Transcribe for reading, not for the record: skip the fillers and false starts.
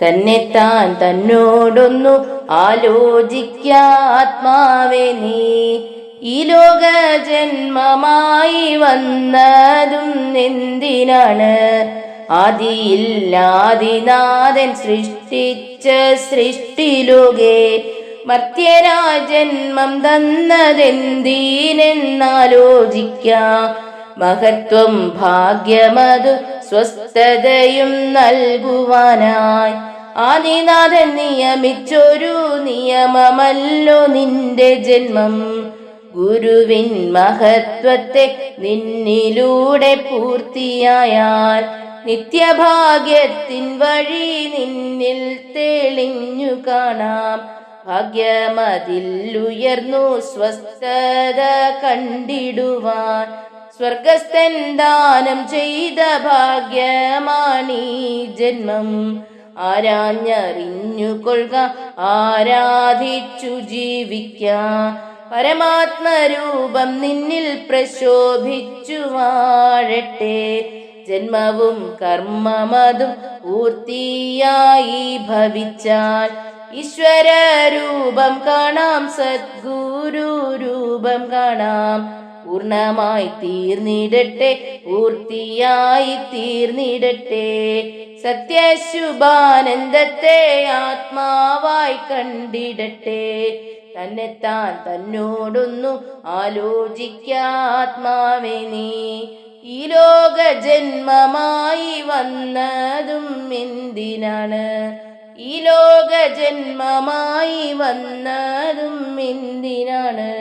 തന്നെത്താൻ തന്നോടൊന്നു ആലോചിക്കാത്മാവേ നീ. ഈ ലോക ജന്മമായി വന്നതും എന്തിനാണ്? ആദിയില്ലാദിനാഥൻ സൃഷ്ടിച്ച സൃഷ്ടിലോകെ മർത്യരാ ജന്മം തന്നതെന്തിനെന്നാലോചിക്കാം. മഹത്വം ഭാഗ്യമതു സ്വസ്ഥതയും നൽകുവാനായി ആദിനാഥൻ നിയമിച്ചൊരു നിയമമല്ലോ നിന്റെ ജന്മം. ഗുരുവിൻ മഹത്വത്തെ നിന്നിലൂടെ പൂർത്തിയായാൽ നിത്യഭാഗ്യത്തിൻ വഴി നിന്നിൽ തെളിഞ്ഞു കാണാം. ഭാഗ്യമതിലുയർന്നു സ്വസ്ഥത കണ്ടിടുവാൻ സ്വർഗസ്ഥൻ ദാനം ചെയ്ത ഭാഗ്യമാണീ ജന്മം. ആരാഞ്ഞറിഞ്ഞുകൊള്ളുക, ആരാധിച്ചു ജീവിക്കാം. പരമാത്മരൂപം നിന്നിൽ പ്രശോഭിച്ചു വാഴട്ടെ. ജന്മവും കർമ്മമതും പൂർത്തിയായി ഭവിച്ചാൽ ഈശ്വര രൂപം കാണാം, സദ്ഗുരു രൂപം കാണാം. പൂർണ്ണമായി തീർന്നിടട്ടെ, പൂർത്തിയായി തീർന്നിടട്ടെ. സത്യശുഭാനന്ദത്തെ ആത്മാവായി കണ്ടിടട്ടെ. തന്നെത്താൻ തന്നോടൊന്നു ആലോചിക്കാത്മാവേ നീ. ഈ ലോക ജന്മമായി വന്നതും എന്തിനാണ്? ഈ ലോക ജന്മമായി വന്നതും എന്തിനാണ്?